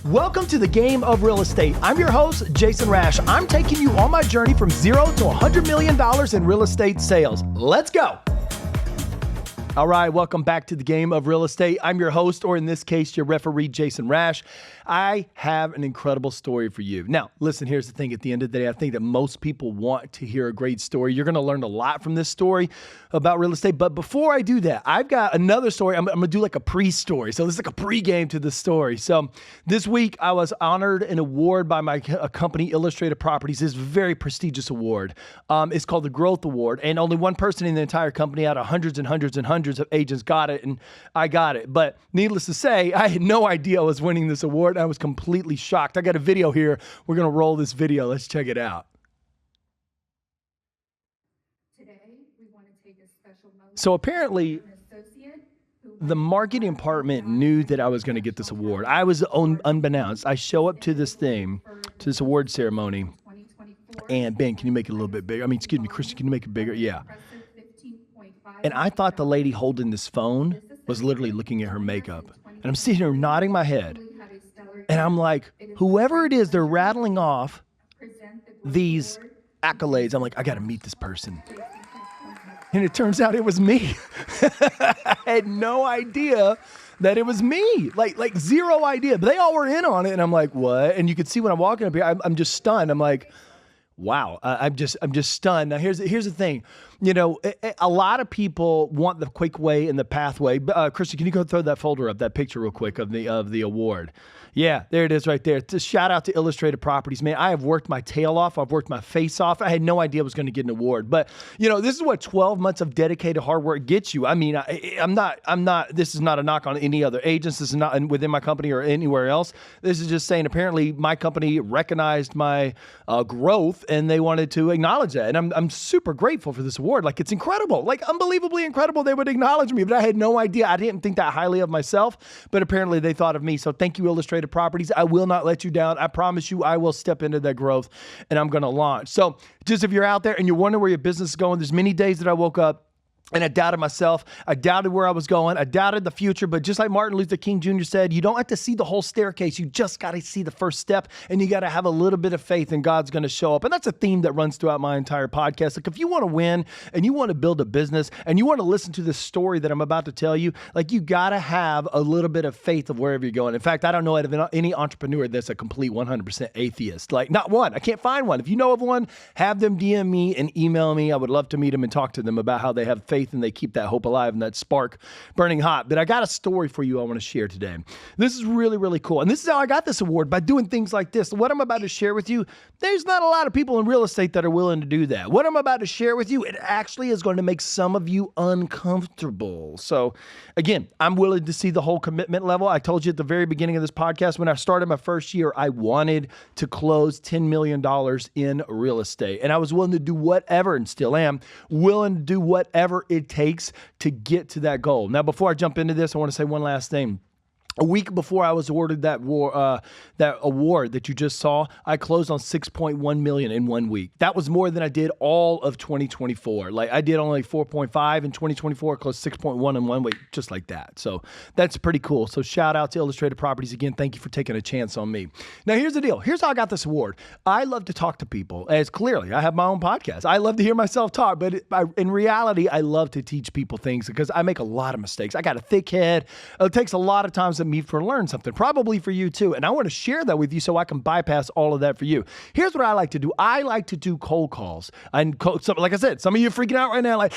Welcome to the game of real estate. I'm your host, Jason Rash. I'm taking you on my journey from $0 to $100 million in real estate sales. Let's go. All right, welcome back to the game of real estate. I'm your host, or in this case, your referee, Jason Rash. I have an incredible story for you. Now, listen, here's the thing. At the end of the day, I think that most people want to hear a great story. You're going to learn a lot from this story about real estate. But before I do that, I've got another story. I'm going to do like a pre-story. So this is like a pre-game to the story. So this week, I was honored an award by my company, Illustrated Properties. This very prestigious award. It's called the Growth Award. And only one person in the entire company out of hundreds and hundreds and hundreds of agents got it, and I got it. But needless to say, I had no idea I was winning this award. I was completely shocked. I got a video here. We're going to roll this video. Let's check it out. Today, we want to take a special moment. So apparently, the marketing department knew that I was going to get this award. I was unbeknownst. I show up to this thing, to this award ceremony, and Ben, can you make it a little bit bigger? I mean, excuse me, Christian, can you make it bigger? Yeah. And I thought the lady holding this phone was literally looking at her makeup. And I'm sitting here nodding my head. And I'm like, whoever it is, they're rattling off these accolades. I'm like, I got to meet this person. And it turns out it was me. I had no idea that it was me, like zero idea. But they all were in on it. And I'm like, what? And you could see when I'm walking up here, I'm just stunned. I'm like, wow, I'm just stunned. Now, here's the thing. You know, a lot of people want the quick way and the pathway. Christian, can you go throw that folder up, that picture real quick of the award? Yeah, there it is right there. Just shout out to Illustrated Properties, man. I have worked my tail off. I've worked my face off. I had no idea I was going to get an award. But, you know, this is what 12 months of dedicated hard work gets you. I mean, I'm not, this is not a knock on any other agents. This is not within my company or anywhere else. This is just saying apparently my company recognized my growth and they wanted to acknowledge that. And I'm super grateful for this award. Like, it's incredible, like unbelievably incredible. They would acknowledge me, but I had no idea. I didn't think that highly of myself, but apparently they thought of me. So thank you, Illustrated Properties. I will not let you down. I promise you I will step into that growth and I'm going to launch. So just if you're out there and you're wondering where your business is going, there's many days that I woke up and I doubted myself. I doubted where I was going. I doubted the future. But just like Martin Luther King Jr. said, you don't have to see the whole staircase. You just got to see the first step. And you got to have a little bit of faith and God's going to show up. And that's a theme that runs throughout my entire podcast. Like if you want to win and you want to build a business and you want to listen to this story that I'm about to tell you, like you got to have a little bit of faith of wherever you're going. In fact, I don't know of any entrepreneur that's a complete 100% atheist. Like not one. I can't find one. If you know of one, have them DM me and email me. I would love to meet them and talk to them about how they have faith and they keep that hope alive and that spark burning hot. But I got a story for you I want to share today. This is really, really cool. And this is how I got this award, by doing things like this. What I'm about to share with you, there's not a lot of people in real estate that are willing to do that. What I'm about to share with you, it actually is going to make some of you uncomfortable. So again, I'm willing to see the whole commitment level. I told you at the very beginning of this podcast, when I started my first year, I wanted to close $10 million in real estate. And I was willing to do whatever, and still am, willing to do whatever it takes to get to that goal. Now, before I jump into this, I want to say one last thing. A week before I was awarded that award that you just saw, I closed on $6.1 million in 1 week. That was more than I did all of 2024. Like I did only 4.5 in 2024, closed 6.1 in 1 week, just like that. So that's pretty cool. So shout out to Illustrated Properties again. Thank you for taking a chance on me. Now here's the deal. Here's how I got this award. I love to talk to people, as clearly I have my own podcast. I love to hear myself talk, but in reality, I love to teach people things because I make a lot of mistakes. I got a thick head. It takes a lot of times me for learn something, probably for you too. And I want to share that with you so I can bypass all of that for you. Here's what I like to do. I like to do cold calls. And like I said, some of you are freaking out right now, like,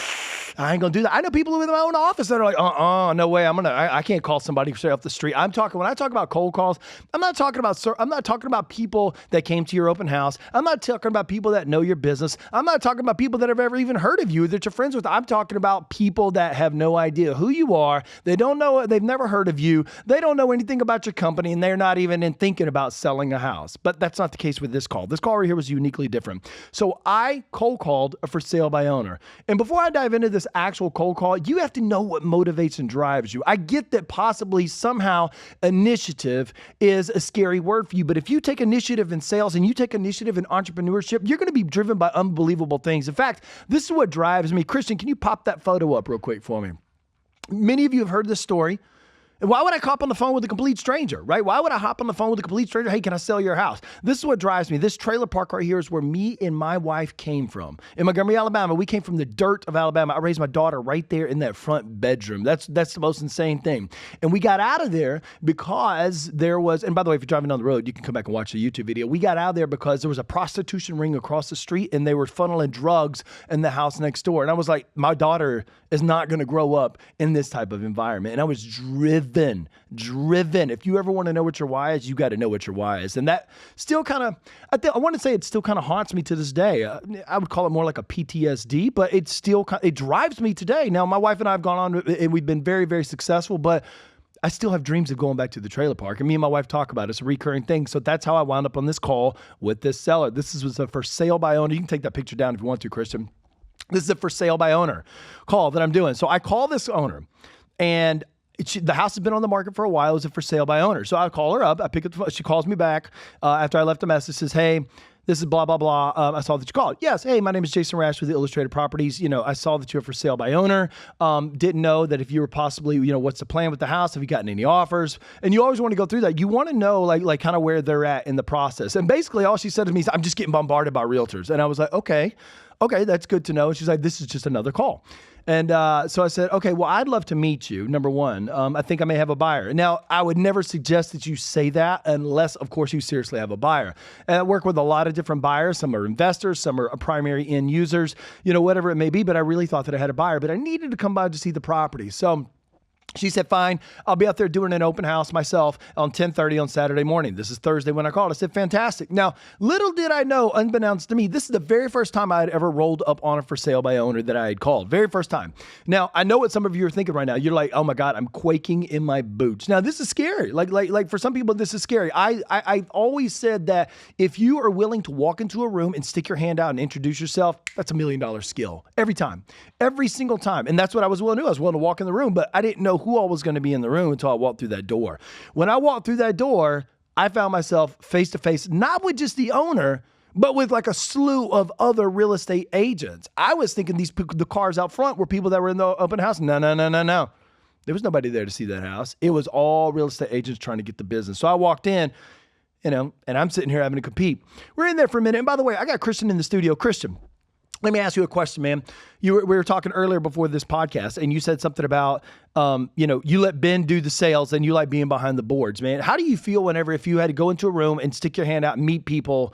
I ain't gonna do that. I know people in my own office that are like, no way, I can't call somebody straight off the street. When I talk about cold calls, I'm not talking about people that came to your open house. I'm not talking about people that know your business. I'm not talking about people that have ever even heard of you, that you're friends with. I'm talking about people that have no idea who you are. They don't know, they've never heard of you. They don't know anything about your company, and they're not even thinking about selling a house. But that's not the case with this call. This call right here was uniquely different. So I cold called a for sale by owner. And before I dive into this actual cold call, you have to know what motivates and drives you. I get that possibly somehow initiative is a scary word for you, but if you take initiative in sales and you take initiative in entrepreneurship, you're going to be driven by unbelievable things. In fact, this is what drives me. Christian, can you pop that photo up real quick for me? Many of you have heard this story. And why would I hop on the phone with a complete stranger, right? Why would I hop on the phone with a complete stranger? Hey, can I sell your house? This is what drives me. This trailer park right here is where me and my wife came from. In Montgomery, Alabama, we came from the dirt of Alabama. I raised my daughter right there in that front bedroom. That's the most insane thing. And we got out of there because there was, and by the way, if you're driving down the road, you can come back and watch the YouTube video. We got out of there because there was a prostitution ring across the street and they were funneling drugs in the house next door. And I was like, my daughter is not going to grow up in this type of environment. And I was driven. If you ever want to know what your why is, you got to know what your why is. And that still kind of, I want to say it still kind of haunts me to this day. I would call it more like a PTSD, but it still, it drives me today. Now, my wife and I have gone on and we've been very, very successful, but I still have dreams of going back to the trailer park. And me and my wife talk about it. It's a recurring thing. So that's how I wound up on this call with this seller. This was a for sale by owner. You can take that picture down if you want to, Christian. This is a for sale by owner call that I'm doing. So I call this owner and the house has been on the market for a while. It was a for sale by owner. So I call her up. I pick up the phone. She calls me back after I left a message. Says, hey, this is blah, blah, blah. I saw that you called. Yes. Hey, my name is Jason Rash with the Illustrated Properties. I saw that you were for sale by owner. Didn't know that if you were possibly, what's the plan with the house? Have you gotten any offers? And you always want to go through that. You want to know like kind of where they're at in the process. And basically all she said to me is, I'm just getting bombarded by realtors. And I was like, okay, that's good to know. And she's like, this is just another call. And so I said, okay, well, I'd love to meet you, number one. I think I may have a buyer. Now, I would never suggest that you say that unless, of course, you seriously have a buyer. And I work with a lot of different buyers. Some are investors, some are primary end users, whatever it may be. But I really thought that I had a buyer, but I needed to come by to see the property. So she said, fine, I'll be out there doing an open house myself on 10:30 on Saturday morning. This is Thursday when I called. I said, fantastic. Now, little did I know, unbeknownst to me, this is the very first time I had ever rolled up on a for sale by owner that I had called. Very first time. Now, I know what some of you are thinking right now. You're like, oh my God, I'm quaking in my boots. Now, this is scary. Like for some people, this is scary. I've always said that if you are willing to walk into a room and stick your hand out and introduce yourself, that's $1 million skill. Every time. Every single time. And that's what I was willing to do. I was willing to walk in the room, but I didn't know who all was going to be in the room until I walked through that door. When I walked through that door, I found myself face to face, not with just the owner, but with like a slew of other real estate agents. I was thinking the cars out front were people that were in the open house. No. There was nobody there to see that house. It was all real estate agents trying to get the business. So I walked in, and I'm sitting here having to compete. We're in there for a minute. And by the way, I got Christian in the studio. Christian, let me ask you a question, man. We were talking earlier before this podcast, and you said something about, you let Ben do the sales and you like being behind the boards, man. How do you feel if you had to go into a room and stick your hand out and meet people,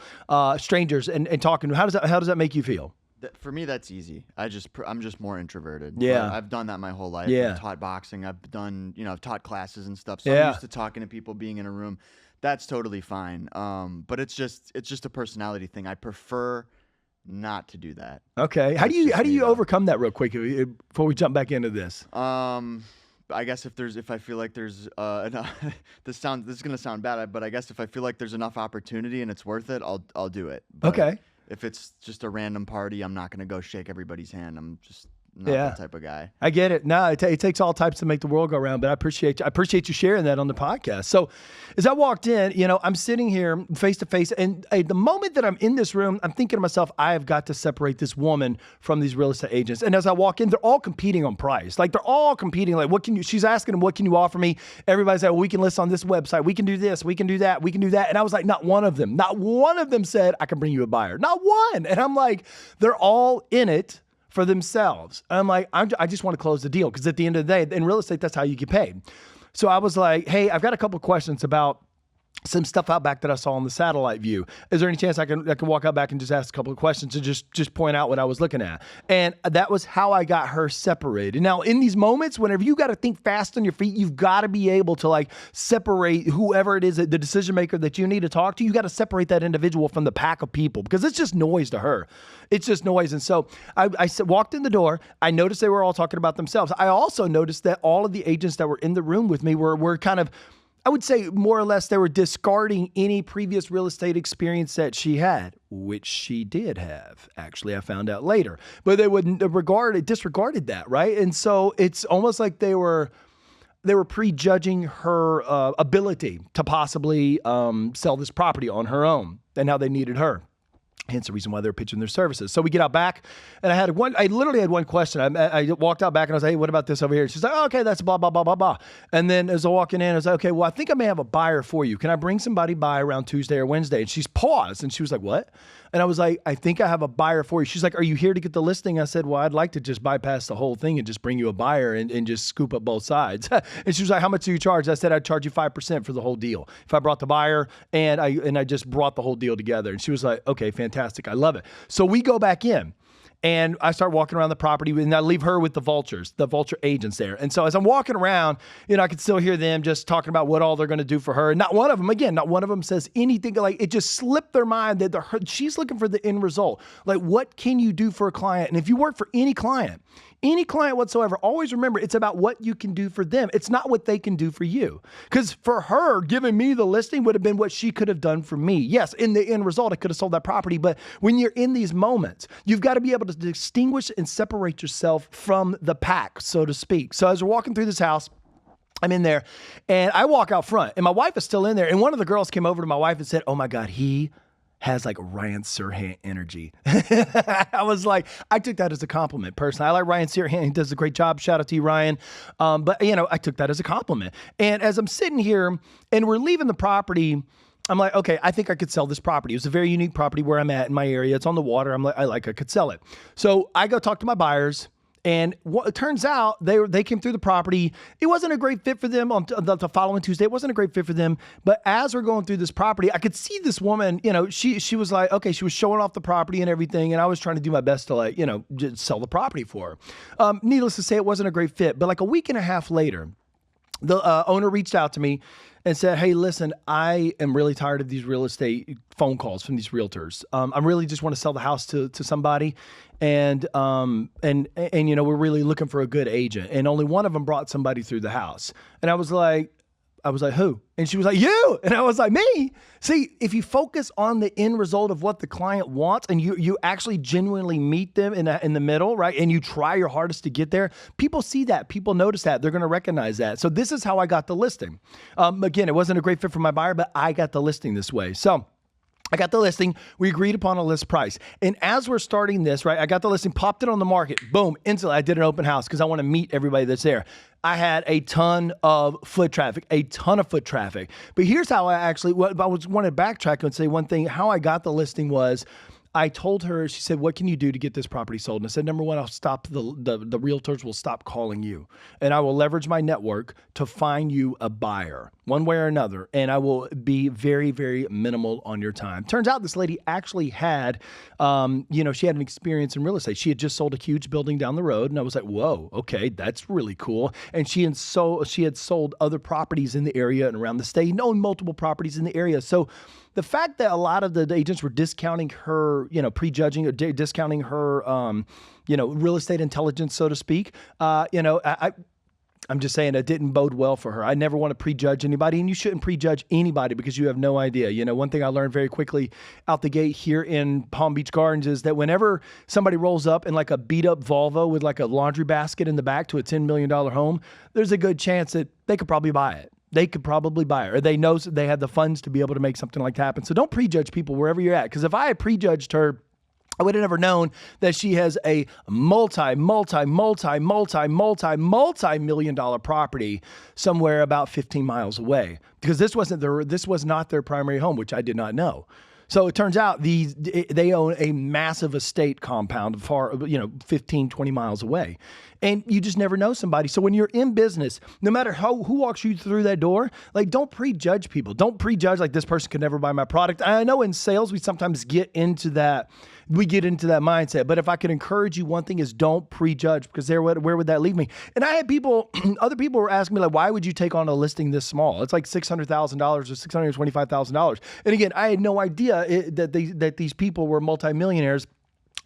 strangers, and talking? How does that make you feel? For me, that's easy. I'm just more introverted. Yeah. But I've done that my whole life. Yeah. I've taught boxing. I've done, I've taught classes and stuff. So Yeah. I'm used to talking to people, being in a room. That's totally fine. But it's just a personality thing. I prefer not to do that. Okay. How do you overcome that real quick before we jump back into this? I guess if I feel like there's this is gonna sound bad, but I guess if I feel like there's enough opportunity and it's worth it, I'll do it. But okay. If it's just a random party, I'm not gonna go shake everybody's hand. I'm just not that type of guy. I get it. No, it takes all types to make the world go round, but I appreciate you sharing that on the podcast. So as I walked in, I'm sitting here face to face, and the moment that I'm in this room, I'm thinking to myself, I have got to separate this woman from these real estate agents. And as I walk in, they're all competing on price. Like they're all competing. Like, she's asking them, what can you offer me? Everybody's like, well, we can list on this website. We can do this. We can do that. We can do that. And I was like, not one of them said, I can bring you a buyer. Not one. And I'm like, they're all in it for themselves. And I'm like, I just want to close the deal, because at the end of the day, in real estate, that's how you get paid. So I was like, hey, I've got a couple of questions about some stuff out back that I saw on the satellite view. Is there any chance I can walk out back and just ask a couple of questions and just point out what I was looking at? And that was how I got her separated. Now, in these moments, whenever you got to think fast on your feet, you've got to be able to separate whoever it is, the decision maker that you need to talk to. You got to separate that individual from the pack of people, because it's just noise to her. It's just noise. And so I walked in the door. I noticed they were all talking about themselves. I also noticed that all of the agents that were in the room with me were kind of, I would say more or less, they were discarding any previous real estate experience that she had, which she did have. Actually, I found out later, but they disregarded that, right? And so it's almost like they were prejudging her ability to possibly sell this property on her own, and how they needed her. Hence the reason why they're pitching their services. So we get out back, and I literally had one question. I walked out back and I was like, hey, what about this over here? She's like, oh, okay, that's blah, blah, blah, blah, blah. And then as I walking in, I was like, okay, well, I think I may have a buyer for you. Can I bring somebody by around Tuesday or Wednesday? And she's paused and she was like, what? And I was like, I think I have a buyer for you. She's like, are you here to get the listing? I said, well, I'd like to just bypass the whole thing and just bring you a buyer and just scoop up both sides. And she was like, how much do you charge? I said, I'd charge you 5% for the whole deal. If I brought the buyer and I just brought the whole deal together. And she was like, okay, fantastic. I love it. So we go back in. And I start walking around the property, and I leave her with the vulture agents there. And so as I'm walking around, I could still hear them just talking about what all they're going to do for her. And not one of them says anything. Like, it just slipped their mind that she's looking for the end result. Like, what can you do for a client? And if you work for any client whatsoever, always remember it's about what you can do for them. It's not what they can do for you. Because for her, giving me the listing would have been what she could have done for me. Yes, in the end result, I could have sold that property. But when you're in these moments, you've got to be able to distinguish and separate yourself from the pack, so to speak. So as we're walking through this house, I'm in there and I walk out front and my wife is still in there. And one of the girls came over to my wife and said, oh my God, he has like Ryan Serhant energy. I was like, I took that as a compliment personally. I like Ryan Serhant. He does a great job. Shout out to you, Ryan. But I took that as a compliment. And as I'm sitting here and we're leaving the property, I'm like, okay, I think I could sell this property. It was a very unique property where I'm at in my area. It's on the water. I could sell it. So I go talk to my buyers. And it turns out they came through the property. It wasn't a great fit for them on the following Tuesday. It wasn't a great fit for them. But as we're going through this property, I could see this woman, she was like, okay, she was showing off the property and everything. And I was trying to do my best to just sell the property for her. Needless to say, it wasn't a great fit. But like a week and a half later, the owner reached out to me and said, hey, listen, I am really tired of these real estate phone calls from these realtors. I really just want to sell the house to somebody. And we're really looking for a good agent. And only one of them brought somebody through the house. And I was like, who? And she was like, you. And I was like, me. See, if you focus on the end result of what the client wants and you actually genuinely meet them in the middle, right? And you try your hardest to get there, people see that. People notice that. They're going to recognize that. So this is how I got the listing. Again, it wasn't a great fit for my buyer, but I got the listing this way. So I got the listing. We agreed upon a list price. And as we're starting this, right, I got the listing, popped it on the market. Boom, instantly I did an open house because I want to meet everybody that's there. I had a ton of foot traffic. But here's how I wanted to backtrack and say one thing. How I got the listing was I told her, she said, what can you do to get this property sold? And I said, number one, I'll stop the realtors will stop calling you. And I will leverage my network to find you a buyer one way or another. And I will be very, very minimal on your time. Turns out this lady actually had, she had an experience in real estate. She had just sold a huge building down the road. And I was like, whoa, okay, that's really cool. And she had sold other properties in the area and around the state and owned multiple properties in the area. So the fact that a lot of the agents were discounting her, prejudging or discounting her, real estate intelligence, so to speak, I'm just saying it didn't bode well for her. I never want to prejudge anybody, and you shouldn't prejudge anybody because you have no idea. One thing I learned very quickly out the gate here in Palm Beach Gardens is that whenever somebody rolls up in like a beat up Volvo with like a laundry basket in the back to a $10 million home, there's a good chance that they could probably buy it. Or they know they have the funds to be able to make something like that happen. So don't prejudge people wherever you're at. Because if I had prejudged her, I would have never known that she has a multi-million dollar property somewhere about 15 miles away. Because this was not their primary home, which I did not know. So it turns out they own a massive estate compound far, 15, 20 miles away. And you just never know somebody. So when you're in business, no matter who walks you through that door, like don't prejudge people. Don't prejudge like this person could never buy my product. I know in sales, we sometimes get into that mindset. But if I could encourage you, one thing is don't prejudge because where would that leave me? And I had other people were asking me like, why would you take on a listing this small? It's like $600,000 or $625,000. And again, I had no idea that these people were multimillionaires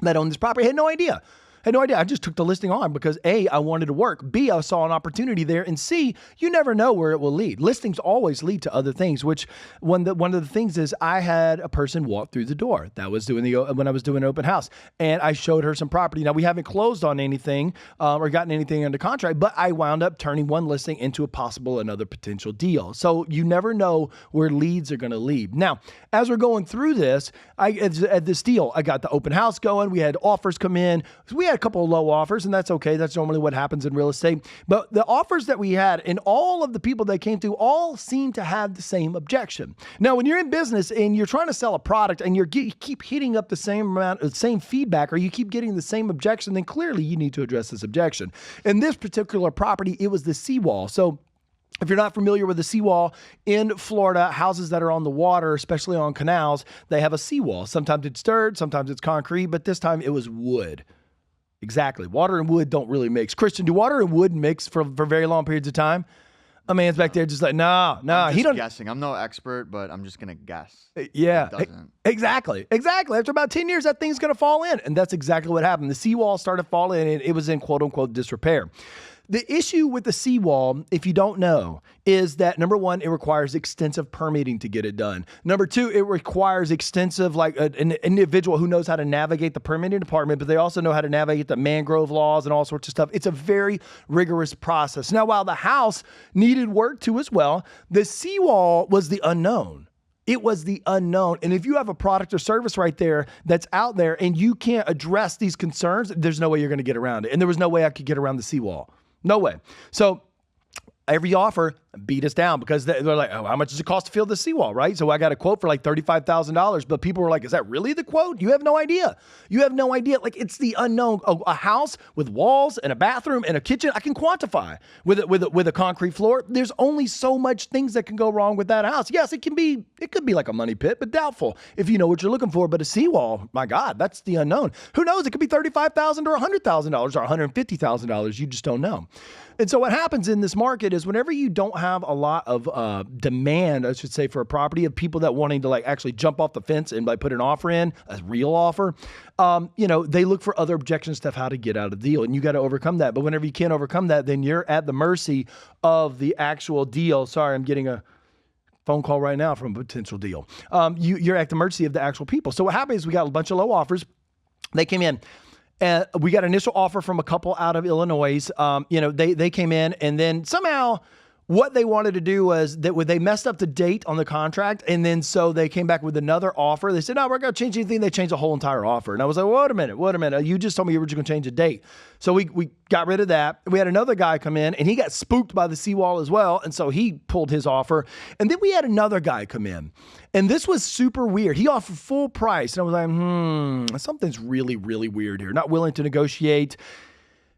that own this property. I had no idea. Had no idea. I just took the listing on because A, I wanted to work. B, I saw an opportunity there. And C, you never know where it will lead. Listings always lead to other things, which one of the things is I had a person walk through the door. That was when I was doing an open house. And I showed her some property. Now, we haven't closed on anything or gotten anything under contract, but I wound up turning one listing into another potential deal. So you never know where leads are going to lead. Now, as we're going through this, at this deal, I got the open house going. We had offers come in. We had a couple of low offers, and that's okay. That's normally what happens in real estate. But the offers that we had and all of the people that came through all seem to have the same objection. Now, when you're in business and you're trying to sell a product and you keep hitting up the same feedback, or you keep getting the same objection, then clearly you need to address this objection. In this particular property, it was the seawall. So if you're not familiar with the seawall in Florida, houses that are on the water, especially on canals, they have a seawall. Sometimes it's dirt, sometimes it's concrete, but this time it was wood. Exactly. Water and wood don't really mix. Christian, do water and wood mix for very long periods of time? A man's back there just like, no. I'm just guessing. I'm no expert, but I'm just going to guess. Yeah, exactly. After about 10 years, that thing's going to fall in. And that's exactly what happened. The seawall started falling and it was in quote unquote disrepair. The issue with the seawall, if you don't know, is that number one, it requires extensive permitting to get it done. Number two, it requires extensive, like an individual who knows how to navigate the permitting department, but they also know how to navigate the mangrove laws and all sorts of stuff. It's a very rigorous process. Now, while the house needed work too as well, the seawall was the unknown. It was the unknown. And if you have a product or service right there that's out there and you can't address these concerns, there's no way you're going to get around it. And there was no way I could get around the seawall. No way. So every offer beat us down because they're like, oh, how much does it cost to fill the seawall, right? So I got a quote for like $35,000, but people were like, is that really the quote? You have no idea. You have no idea. Like, it's the unknown. A house with walls and a bathroom and a kitchen, I can quantify with a concrete floor. There's only so much things that can go wrong with that house. Yes, it could be like a money pit, but doubtful if you know what you're looking for. But a seawall, my God, that's the unknown. Who knows? It could be $35,000 or $100,000 or $150,000. You just don't know. And so what happens in this market is whenever you don't have a lot of demand, I should say, for a property of people that wanting to like actually jump off the fence and like put an offer in, a real offer, they look for other objections to how to get out of the deal. And you got to overcome that. But whenever you can't overcome that, then you're at the mercy of the actual deal. Sorry, I'm getting a phone call right now from a potential deal. You're at the mercy of the actual people. So what happened is we got a bunch of low offers. They came in. And we got an initial offer from a couple out of Illinois. They came in, and then somehow what they wanted to do was that they messed up the date on the contract. And then so they came back with another offer. They said, no, we're going to change anything. They changed the whole entire offer. And I was like, wait a minute. You just told me you were just going to change the date. So we got rid of that. We had another guy come in and he got spooked by the seawall as well. And so he pulled his offer. And then we had another guy come in. And this was super weird. He offered full price. And I was like, something's really, really weird here. Not willing to negotiate.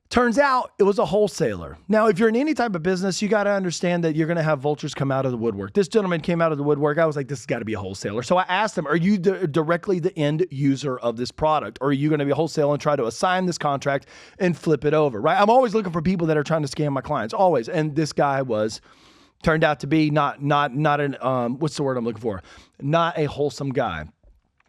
Turns out it was a wholesaler. Now, if you're in any type of business, you got to understand that you're going to have vultures come out of the woodwork. This gentleman came out of the woodwork. I was like, this has got to be a wholesaler. So I asked him, are you directly the end user of this product? Or are you going to be a wholesaler and try to assign this contract and flip it over, right? I'm always looking for people that are trying to scam my clients, always. And this guy turned out to be not an, what's the word I'm looking for? Not a wholesome guy.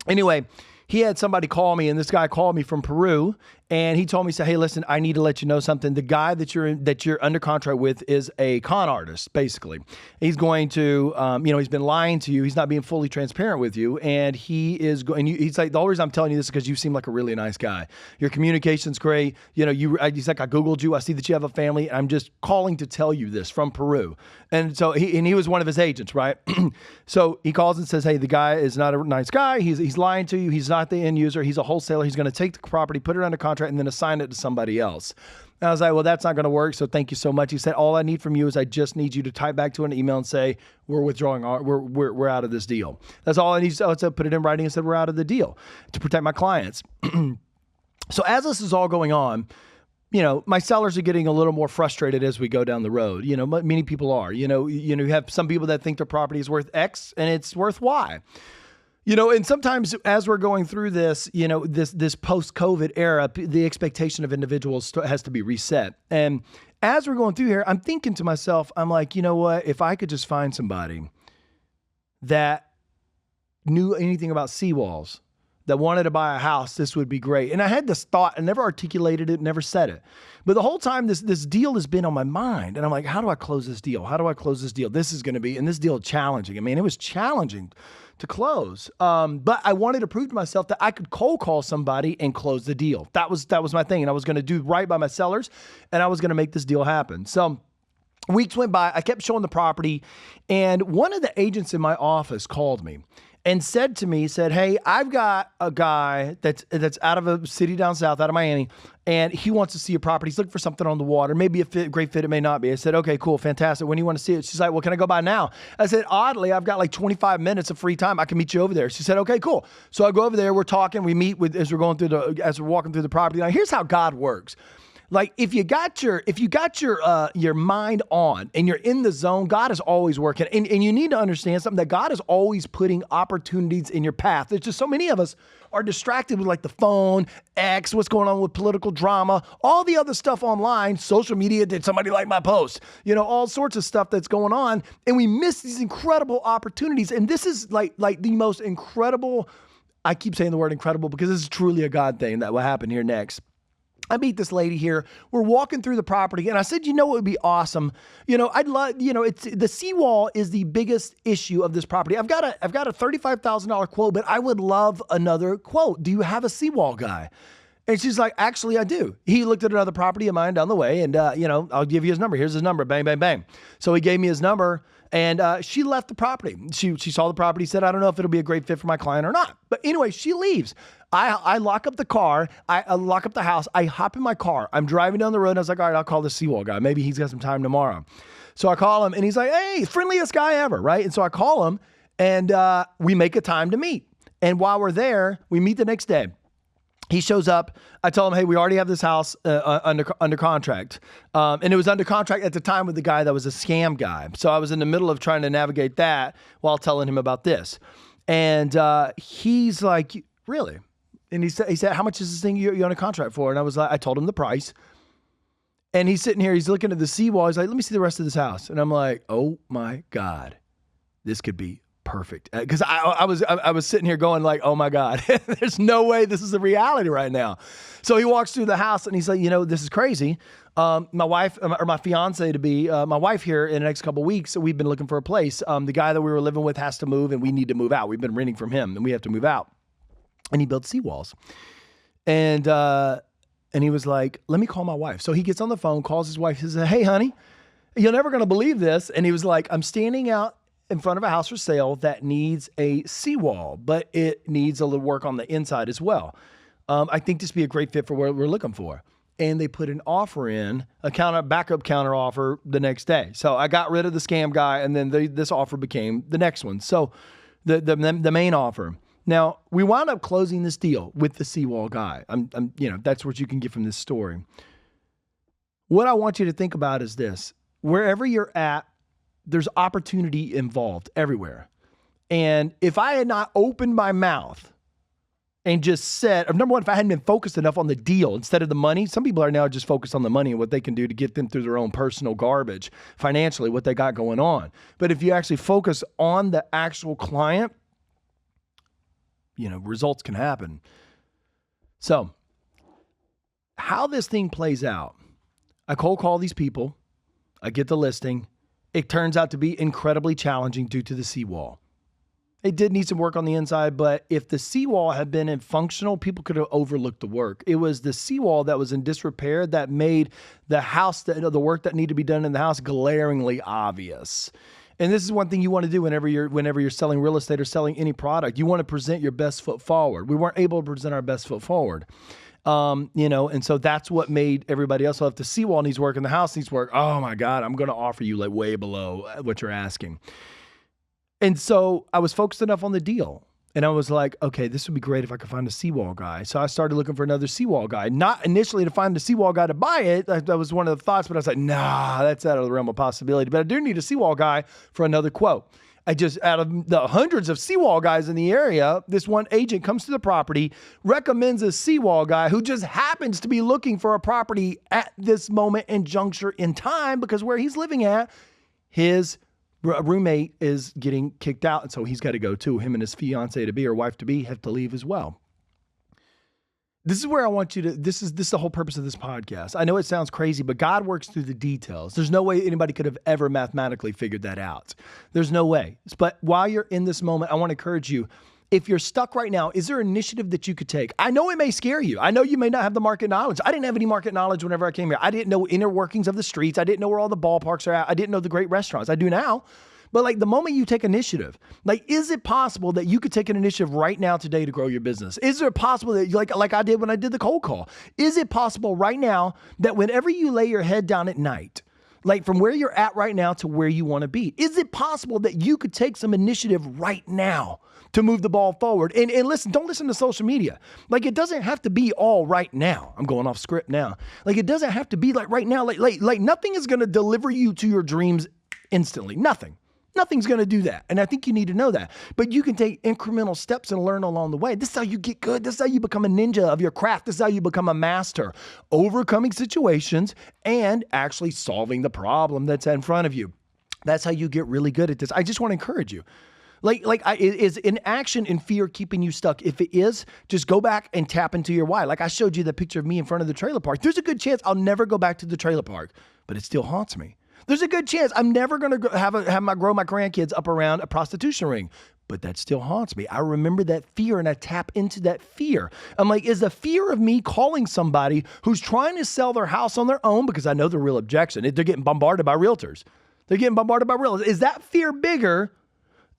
Anyway, he had somebody call me, and this guy called me from Peru, and he told me, hey, listen, I need to let you know something. The guy that you're under contract with is a con artist, basically. He's going to, he's been lying to you. He's not being fully transparent with you, and he's like, the only reason I'm telling you this is because you seem like a really nice guy. Your communication's great. He's like, I Googled you. I see that you have a family. I'm just calling to tell you this from Peru. And so he was one of his agents, right? So he calls and says, hey, the guy is not a nice guy. He's lying to you. He's not the end user. He's a wholesaler. He's going to take the property, put it under contract, and then assign it to somebody else. And I was like, well, that's not going to work. So thank you so much. He said, all I need from you is I just need you to type back to an email and say, we're withdrawing, we're out of this deal. That's all I need. So I put it in writing and said, we're out of the deal to protect my clients. So as this is all going on, my sellers are getting a little more frustrated as we go down the road. Many people are, you have some people that think their property is worth X and it's worth Y. And sometimes as we're going through this, this post-COVID era, the expectation of individuals has to be reset. And as we're going through here, I'm thinking to myself, I'm like, you know what? If I could just find somebody that knew anything about seawalls, that wanted to buy a house, this would be great. And I had this thought, I never articulated it, never said it. But the whole time this deal has been on my mind. And I'm like, how do I close this deal? How do I close this deal? This is going to be, and this deal is challenging. I mean, it was challenging to close. But I wanted to prove to myself that I could cold call somebody and close the deal. That was my thing. And I was going to do right by my sellers, and I was going to make this deal happen. So weeks went by, I kept showing the property, and one of the agents in my office called me and said to me, hey, I've got a guy that's out of a city down south, out of Miami, and he wants to see a property. He's looking for something on the water, maybe a great fit, it may not be. I said, okay, cool, fantastic. When do you want to see it? She's like, well, can I go by now? I said, oddly, I've got like 25 minutes of free time. I can meet you over there. She said, okay, cool. So I go over there, we're talking, we meet as we're walking through the property. Now, here's how God works. Like if you got your mind on and you're in the zone, God is always working. And you need to understand something, that God is always putting opportunities in your path. There's just so many of us are distracted with like the phone, X, what's going on with political drama, all the other stuff online, social media, did somebody like my post, all sorts of stuff that's going on. And we miss these incredible opportunities. And this is like the most incredible, I keep saying the word incredible because this is truly a God thing that will happen here next. I meet this lady here. We're walking through the property, and I said, what would be awesome? I'd love, it's the seawall is the biggest issue of this property. I've got a $35,000 quote, but I would love another quote. Do you have a seawall guy? And she's like, actually, I do. He looked at another property of mine down the way, and I'll give you his number. Here's his number. Bang, bang, bang. So he gave me his number. And she left the property. She saw the property, said, I don't know if it'll be a great fit for my client or not. But anyway, she leaves. I lock up the car. I lock up the house. I hop in my car. I'm driving down the road, and I was like, all right, I'll call the seawall guy. Maybe he's got some time tomorrow. So I call him, and he's like, hey, friendliest guy ever, right? And so I call him, and we make a time to meet. And while we're there, we meet the next day. He shows up. I tell him, hey, we already have this house under contract. And it was under contract at the time with the guy that was a scam guy. So I was in the middle of trying to navigate that while telling him about this. And he's like, really? And he said, how much is this thing you're under contract for? And I was like, I told him the price. And he's sitting here, he's looking at the seawall. He's like, let me see the rest of this house. And I'm like, oh my God, this could be perfect. Because I was sitting here going like, oh my God, there's no way this is a reality right now. So he walks through the house and he's like, this is crazy. My wife, or my fiance to be, my wife here in the next couple of weeks, we've been looking for a place. The guy that we were living with has to move and we need to move out. We've been renting from him and we have to move out. And he built seawalls. And he was like, let me call my wife. So he gets on the phone, calls his wife, he says, hey honey, you're never going to believe this. And he was like, I'm standing out in front of a house for sale that needs a seawall, but it needs a little work on the inside as well. I think this would be a great fit for what we're looking for. And they put an offer in, a backup counter offer the next day. So I got rid of the scam guy, and then this offer became the next one. So the main offer. Now we wound up closing this deal with the seawall guy. That's what you can get from this story. What I want you to think about is this: wherever you're at, there's opportunity involved everywhere. And if I had not opened my mouth and just said, number one, if I hadn't been focused enough on the deal instead of the money, some people are now just focused on the money and what they can do to get them through their own personal garbage, financially, what they got going on. But if you actually focus on the actual client, results can happen. So how this thing plays out, I cold call these people, I get the listing. It turns out to be incredibly challenging due to the seawall. It did need some work on the inside, but if the seawall had been in functional, people could have overlooked the work. It was the seawall that was in disrepair that made the house, the work that needed to be done in the house, glaringly obvious. And this is one thing you want to do whenever you're selling real estate or selling any product. You want to present your best foot forward. We weren't able to present our best foot forward. And so that's what made everybody else. So if the seawall needs work and the house needs work, oh my God, I'm going to offer you like way below what you're asking. And so I was focused enough on the deal. And I was like, okay, this would be great if I could find a seawall guy. So I started looking for another seawall guy. Not initially to find a seawall guy to buy it. That was one of the thoughts, but I was like, nah, that's out of the realm of possibility. But I do need a seawall guy for another quote. Out of the hundreds of seawall guys in the area, this one agent comes to the property, recommends a seawall guy who just happens to be looking for a property at this moment and juncture in time, because where he's living at, his roommate is getting kicked out. And so he's got to go too. Him and his fiance to be or wife to be have to leave as well. This is where I want you to, this is the whole purpose of this podcast. I know it sounds crazy, but God works through the details. There's no way anybody could have ever mathematically figured that out. There's no way. But while you're in this moment, I want to encourage you, if you're stuck right now, is there an initiative that you could take? I know it may scare you. I know you may not have the market knowledge. I didn't have any market knowledge whenever I came here. I didn't know inner workings of the streets. I didn't know where all the ballparks are at. I didn't know the great restaurants. I do now. But like the moment you take initiative, like, is it possible that you could take an initiative right now today to grow your business? Is it possible that like I did when I did the cold call? Is it possible right now that whenever you lay your head down at night, like from where you're at right now to where you want to be, is it possible that you could take some initiative right now to move the ball forward? And listen, don't listen to social media. Like, it doesn't have to be all right now. I'm going off script now. Like, it doesn't have to be like right now. Like nothing is going to deliver you to your dreams instantly. Nothing's going to do that. And I think you need to know that. But you can take incremental steps and learn along the way. This is how you get good. This is how you become a ninja of your craft. This is how you become a master, overcoming situations and actually solving the problem that's in front of you. That's how you get really good at this. I just want to encourage you. Is inaction and fear keeping you stuck? If it is, just go back and tap into your why. Like I showed you the picture of me in front of the trailer park. There's a good chance I'll never go back to the trailer park, but it still haunts me. There's a good chance I'm never going to grow my grandkids up around a prostitution ring, but that still haunts me. I remember that fear and I tap into that fear. I'm like, is the fear of me calling somebody who's trying to sell their house on their own, because I know the real objection, they're getting bombarded by realtors. Is that fear bigger,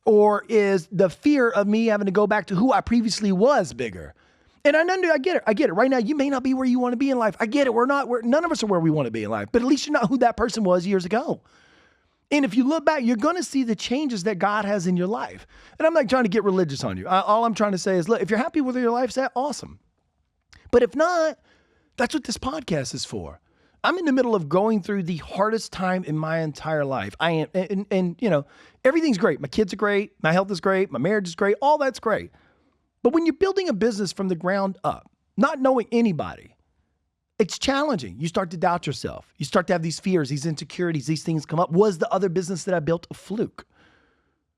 or is the fear of me having to go back to who I previously was bigger? And I get it. Right now, you may not be where you want to be in life. I get it. None of us are where we want to be in life, but at least you're not who that person was years ago. And if you look back, you're going to see the changes that God has in your life. And I'm not trying to get religious on you. All I'm trying to say is, look, if you're happy with where your life's at, awesome. But if not, that's what this podcast is for. I'm in the middle of going through the hardest time in my entire life. I am, and you know, everything's great. My kids are great. My health is great. My marriage is great. All that's great. But when you're building a business from the ground up, not knowing anybody, it's challenging. You start to doubt yourself. You start to have these fears, these insecurities, these things come up. Was the other business that I built a fluke?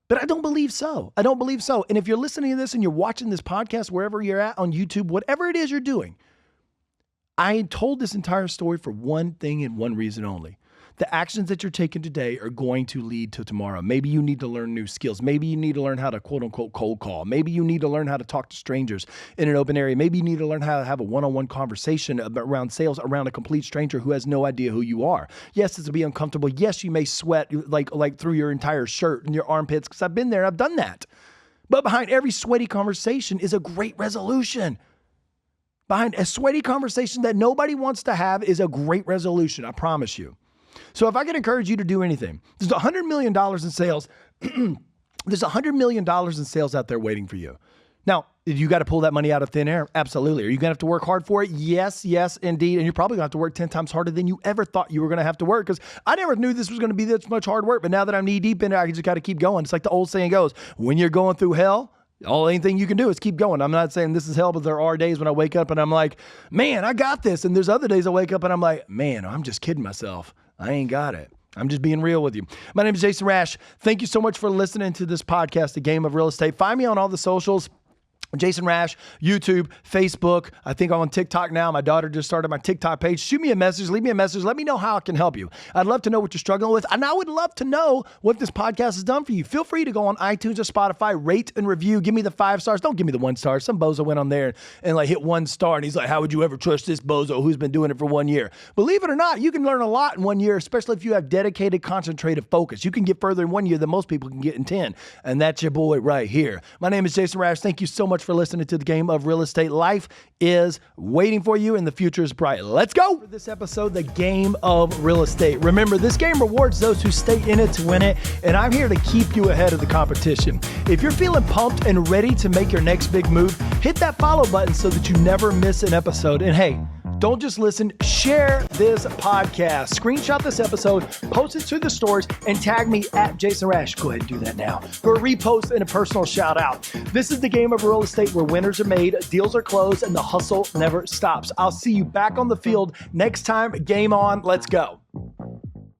But I don't believe so. And if you're listening to this and you're watching this podcast, wherever you're at on YouTube, whatever it is you're doing, I told this entire story for one thing and one reason only. The actions that you're taking today are going to lead to tomorrow. Maybe you need to learn new skills. Maybe you need to learn how to quote unquote cold call. Maybe you need to learn how to talk to strangers in an open area. Maybe you need to learn how to have a one-on-one conversation around sales around a complete stranger who has no idea who you are. Yes, it's to be uncomfortable. Yes, you may sweat like through your entire shirt and your armpits, because I've been there. I've done that. But behind every sweaty conversation is a great resolution. Behind a sweaty conversation that nobody wants to have is a great resolution, I promise you. So if I could encourage you to do anything, there's $100 million in sales. There's $100 million in sales out there waiting for you. Now, you got to pull that money out of thin air. Absolutely. Are you going to have to work hard for it? Yes, indeed. And you're probably going to have to work 10 times harder than you ever thought you were going to have to work, because I never knew this was going to be this much hard work. But now that I'm knee deep in it, I just got to keep going. It's like the old saying goes, when you're going through hell, anything you can do is keep going. I'm not saying this is hell, but there are days when I wake up and I'm like, man, I got this. And there's other days I wake up and I'm like, man, I'm just kidding myself. I ain't got it. I'm just being real with you. My name is Jason Rash. Thank you so much for listening to this podcast, The Game of Real Estate. Find me on all the socials. Jason Rash, YouTube, Facebook. I think I'm on TikTok now. My daughter just started my TikTok page. Shoot me a message. Leave me a message. Let me know how I can help you. I'd love to know what you're struggling with. And I would love to know what this podcast has done for you. Feel free to go on iTunes or Spotify, rate and review. Give me the 5 stars. Don't give me the 1 star. Some bozo went on there and like hit 1 star. And he's like, how would you ever trust this bozo who's been doing it for 1 year? Believe it or not, you can learn a lot in 1 year, especially if you have dedicated, concentrated focus. You can get further in 1 year than most people can get in 10. And that's your boy right here. My name is Jason Rash. Thank you so much for listening to The Game of Real Estate. Life is waiting for you and the future is bright. Let's go. For this episode, The Game of Real Estate. Remember, this game rewards those who stay in it to win it, and I'm here to keep you ahead of the competition. If you're feeling pumped and ready to make your next big move, hit that follow button so that you never miss an episode. And hey, don't just listen, share this podcast. Screenshot this episode, post it to the stories, and tag me at Jason Rash. Go ahead and do that now for a repost and a personal shout out. This is The Game of Real Estate, where winners are made, deals are closed, and the hustle never stops. I'll see you back on the field next time. Game on. Let's go.